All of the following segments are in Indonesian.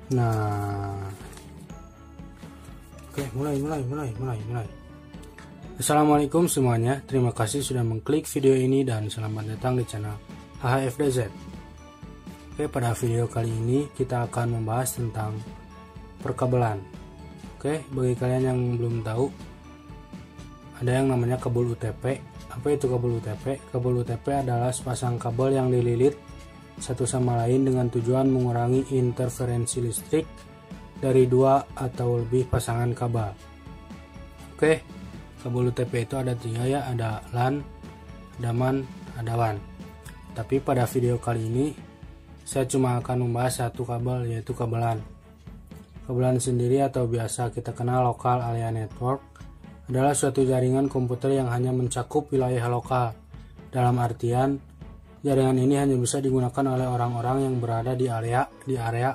Nah, oke, mulai. Assalamualaikum semuanya, terima kasih sudah mengklik video ini dan selamat datang di channel HHFDZ. Oke, pada video kali ini kita akan membahas tentang perkabelan. Oke, bagi kalian yang belum tahu, ada yang namanya kabel UTP. Apa itu kabel UTP? Kabel UTP adalah sepasang kabel yang dililit satu sama lain dengan tujuan mengurangi interferensi listrik dari dua atau lebih pasangan kabel. Oke, kabel UTP itu ada tiga ya, ada LAN, ada MAN, ada WAN. Tapi pada video kali ini saya cuma akan membahas satu kabel, yaitu kabel LAN. Kabel LAN sendiri atau biasa kita kenal Local Area Network adalah suatu jaringan komputer yang hanya mencakup wilayah lokal. Dalam artian jaringan ini hanya bisa digunakan oleh orang-orang yang berada di area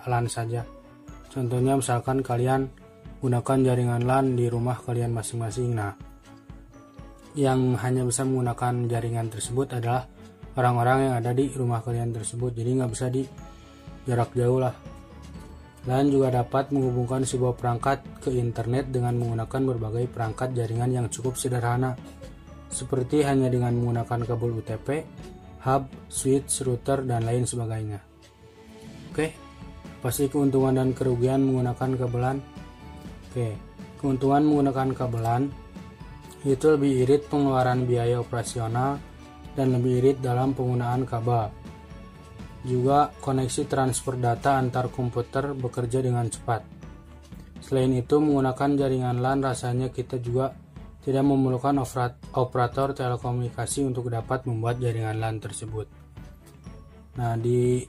LAN saja. Contohnya misalkan kalian gunakan jaringan LAN di rumah kalian masing-masing. Nah, yang hanya bisa menggunakan jaringan tersebut adalah orang-orang yang ada di rumah kalian tersebut. Jadi nggak bisa di jarak jauh lah. LAN juga dapat menghubungkan sebuah perangkat ke internet dengan menggunakan berbagai perangkat jaringan yang cukup sederhana, seperti hanya dengan menggunakan kabel UTP, hub, switch, router, dan lain sebagainya. Oke, pasti keuntungan dan kerugian menggunakan kabelan. Oke, keuntungan menggunakan kabelan itu lebih irit pengeluaran biaya operasional dan lebih irit dalam penggunaan kabel. Juga koneksi transfer data antar komputer bekerja dengan cepat. Selain itu, menggunakan jaringan LAN rasanya kita juga tidak memerlukan operator telekomunikasi untuk dapat membuat jaringan LAN tersebut. Nah, di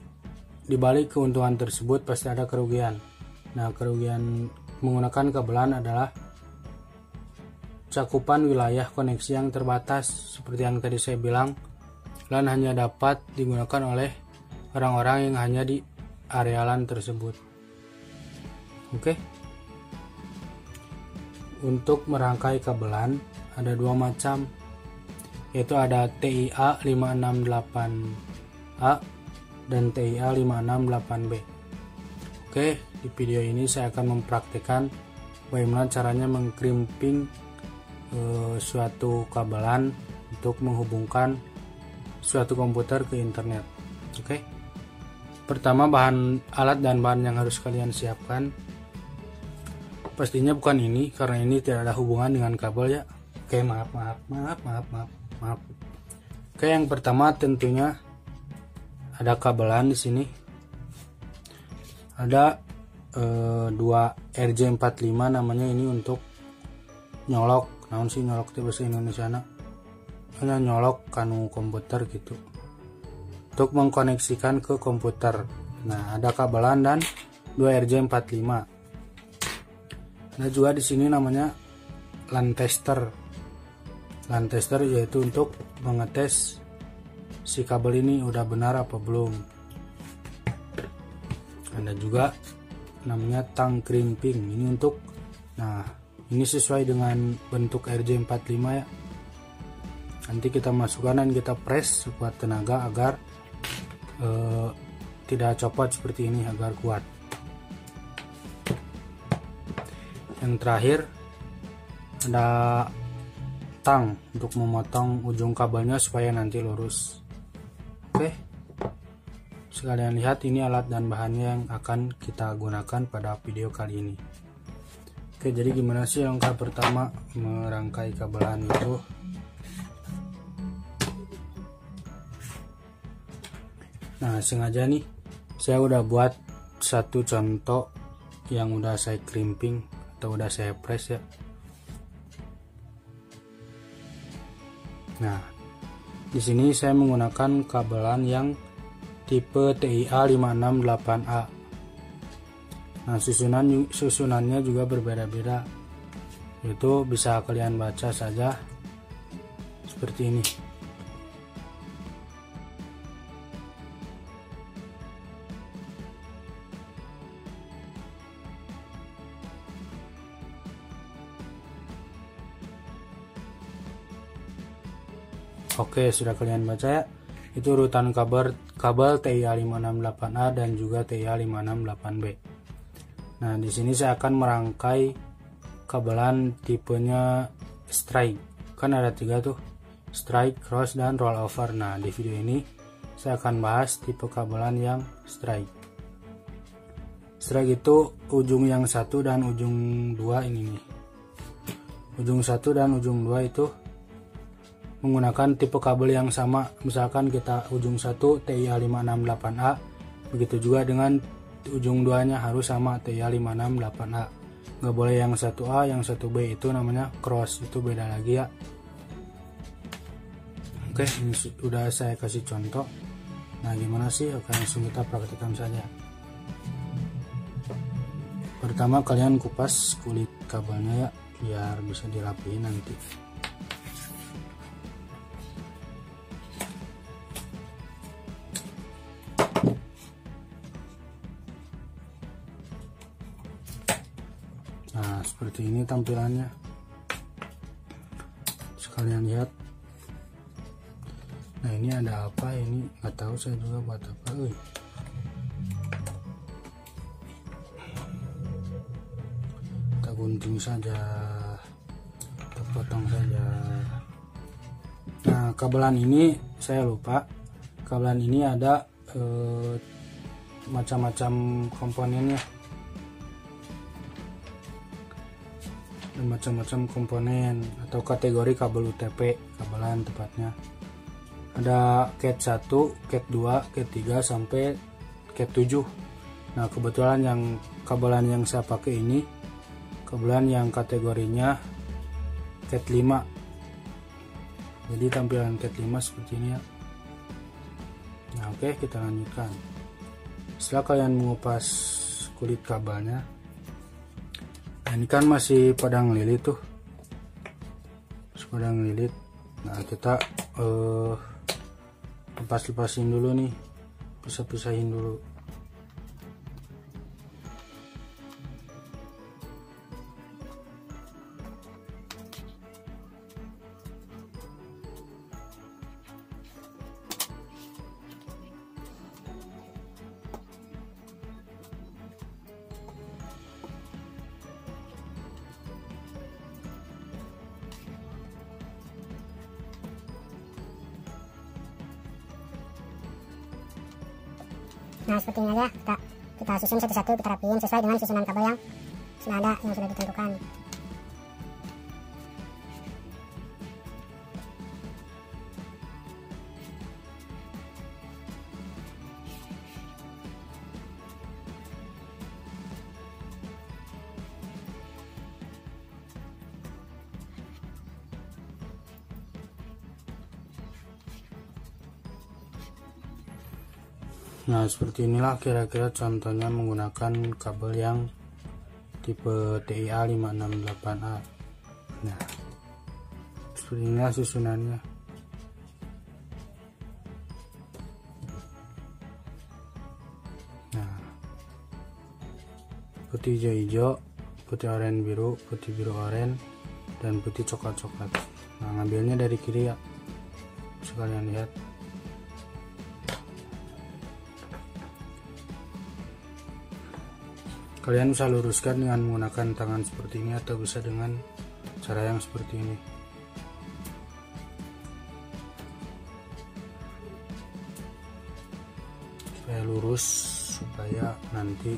balik keuntungan tersebut pasti ada kerugian. Nah, kerugian menggunakan kabel LAN adalah cakupan wilayah koneksi yang terbatas. Seperti yang tadi saya bilang, LAN hanya dapat digunakan oleh orang-orang yang hanya di area LAN tersebut. Oke. Untuk merangkai kabelan ada dua macam, yaitu ada TIA 568A dan TIA 568B. Oke, di video ini saya akan mempraktikkan bagaimana caranya mengkrimping suatu kabelan untuk menghubungkan suatu komputer ke internet. Oke. Pertama, alat dan bahan yang harus kalian siapkan pastinya bukan ini, karena ini tidak ada hubungan dengan kabel ya. Oke, maaf. Oke, yang pertama tentunya ada kabelan di sini. Ada dua RJ45 namanya, ini untuk nyolok. Naon sih nyolok itu bahasa Indonesia na? Hanya nyolok kanu komputer gitu. Untuk mengkoneksikan ke komputer. Nah, ada kabelan dan dua RJ45. Nah, juga di sini namanya LAN tester. LAN tester yaitu untuk mengetes si kabel ini udah benar apa belum. Ada juga namanya tang crimping. Ini untuk, nah ini sesuai dengan bentuk RJ45 ya. Nanti kita masukkan dan kita press sekuat tenaga agar tidak copot seperti ini, agar kuat. Yang terakhir ada tang untuk memotong ujung kabelnya supaya nanti lurus. Oke, sekalian lihat ini alat dan bahannya yang akan kita gunakan pada video kali ini. Oke, jadi gimana sih langkah pertama merangkai kabelan itu? Nah, sengaja nih saya udah buat satu contoh yang udah saya crimping atau udah saya press ya. Nah, di sini saya menggunakan kabelan yang tipe TIA 568A. Nah, susunannya juga berbeda-beda. Itu bisa kalian baca saja seperti ini. Oke, sudah kalian baca ya. Itu urutan kabel TIA 568A dan juga TIA 568B. Nah, di sini saya akan merangkai kabelan tipenya strike. Kan ada 3 tuh, strike, cross, dan rollover. Nah, di video ini saya akan bahas tipe kabelan yang strike. Strike itu ujung yang 1 dan ujung 2 ini nih. Ujung 1 dan ujung 2 itu menggunakan tipe kabel yang sama. Misalkan kita ujung 1 TIA568A, begitu juga dengan ujung 2 nya harus sama TIA568A. Nggak boleh yang 1A, yang 1B itu namanya cross, itu beda lagi ya. Oke, ini sudah saya kasih contoh. Nah, gimana sih? Oke, langsung kita praktekkan saja. Pertama kalian kupas kulit kabelnya ya, biar bisa dirapiin nanti. Nah, seperti ini tampilannya. Sekalian lihat. Nah, ini ada apa ini? Nggak tahu saya juga buat apa. Kita gunting saja, kita potong saja. Nah, kabelan ini saya lupa. Kabelan ini ada macam-macam komponennya. Macam-macam komponen atau kategori kabel UTP, kabelan tepatnya. Ada cat 1, cat 2, cat 3 sampai cat 7. Nah, kebetulan yang kabelan yang saya pakai ini kabelan yang kategorinya cat 5. Jadi tampilan cat 5 seperti ini ya. Nah, oke, kita lanjutkan. Setelah kalian mengupas kulit kabelnya, nah, ini kan masih pada ngelilit tuh, pada ngelilit. Nah, kita lepasin dulu nih, pisah-pisahin dulu. Nah, seperti ini aja, kita susun satu-satu, kita rapiin sesuai dengan susunan kabel yang sudah ada, yang sudah ditentukan. Nah, seperti inilah kira-kira contohnya menggunakan kabel yang tipe TIA568A. Nah, seperti inilah susunannya. Nah, putih hijau-hijau, putih oranye biru, putih biru oranye, dan putih coklat-coklat. Nah, ngambilnya dari kiri ya, sekalian lihat. Kalian bisa luruskan dengan menggunakan tangan seperti ini atau bisa dengan cara yang seperti ini. Supaya lurus, supaya nanti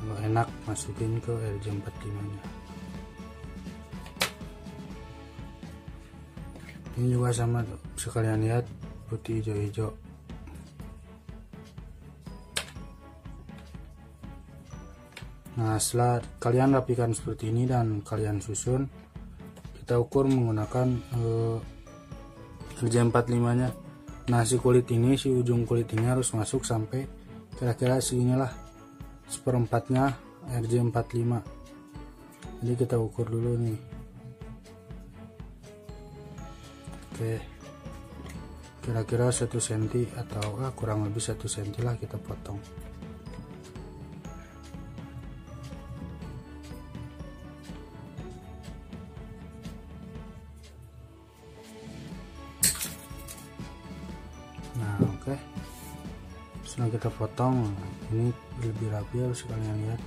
enak masukin ke RJ45 nya. Ini juga sama tuh, sekalian lihat putih hijau-hijau. Nah, setelah kalian rapikan seperti ini dan kalian susun, kita ukur menggunakan RJ45 nya. Nah, si kulit ini, si ujung kulit ini harus masuk sampai kira-kira seginilah, seperempatnya RJ45. Jadi kita ukur dulu nih. Oke, kira-kira 1 cm atau kurang lebih 1 cm lah kita potong. Nah, oke, setelah kita potong, ini lebih rapi ya, kalian lihat.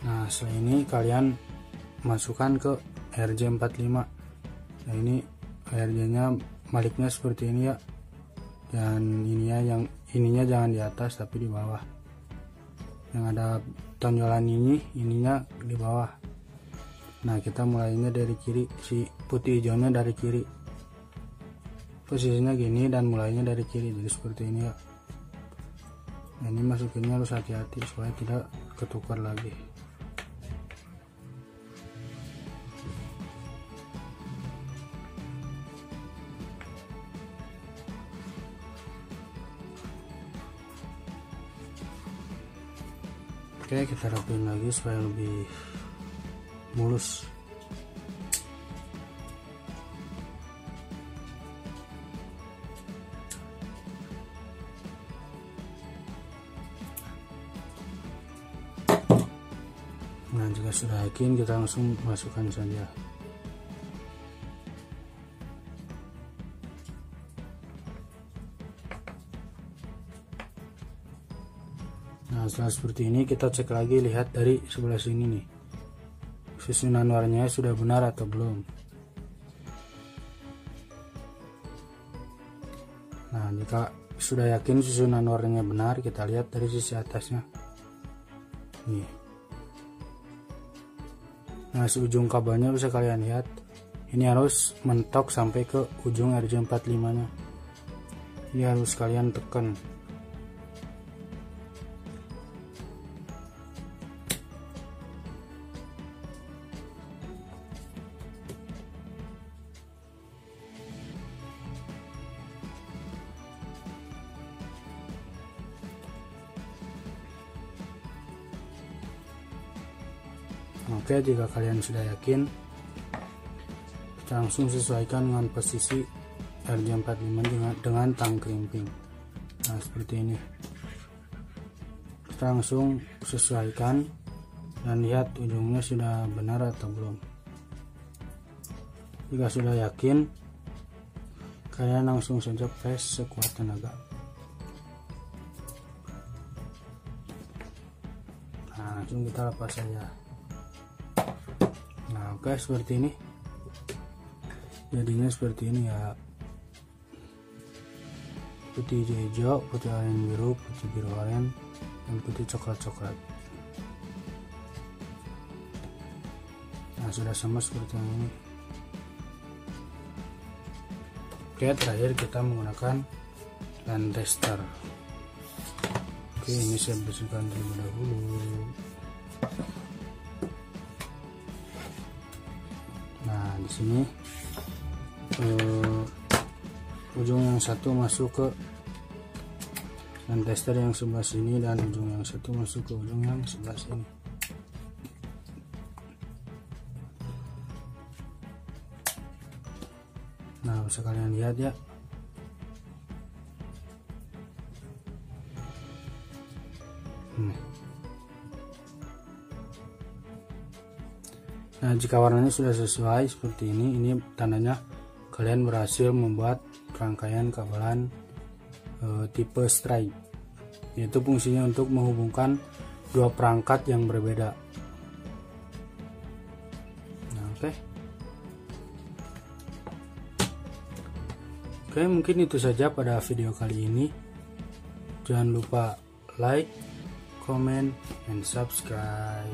Nah setelah ini kalian masukkan ke RJ45. Nah ini RJ nya maliknya seperti ini ya, dan ininya jangan di atas tapi di bawah. Yang ada tonjolan ininya di bawah. Nah kita mulainya dari kiri, si putih hijaunya dari kiri, posisinya gini dan mulainya dari kiri, jadi seperti ini ya. Nah ini masukinnya harus hati-hati supaya tidak ketukar lagi. Oke, kita rapiin lagi supaya lebih mulus. Nah jika sudah yakin, kita langsung masukkan saja. Nah setelah seperti ini kita cek lagi, lihat dari sebelah sini nih, susunan warnanya sudah benar atau belum. Nah jika sudah yakin susunan warnanya benar, kita lihat dari sisi atasnya nih. Nah ujung kabelnya bisa kalian lihat, ini harus mentok sampai ke ujung RJ45 nya. Ini harus kalian tekan. Oke, jika kalian sudah yakin, kita langsung sesuaikan dengan posisi RJ45 dengan tang krimping. Nah seperti ini, kita langsung sesuaikan dan lihat ujungnya sudah benar atau belum. Jika sudah yakin, kalian langsung saja press sekuat tenaga. Nah langsung kita lepas saja. Nah oke, seperti ini jadinya, seperti ini ya, putih hijau, putih oranye biru, putih biru oranye, dan putih coklat. Nah sudah sama seperti ini. Oke, terakhir kita menggunakan land tester. Oke, ini saya bersihkan terlebih dahulu. Nah di sini ujung yang satu masuk ke land tester yang sebelah sini, dan ujung yang satu masuk ke ujung yang sebelah sini. Nah bisa kalian lihat ya. Nah jika warnanya sudah sesuai seperti ini tandanya kalian berhasil membuat rangkaian kabelan tipe stripe, yaitu fungsinya untuk menghubungkan dua perangkat yang berbeda. Nah oke, mungkin itu saja pada video kali ini. Jangan lupa like, comment, and subscribe.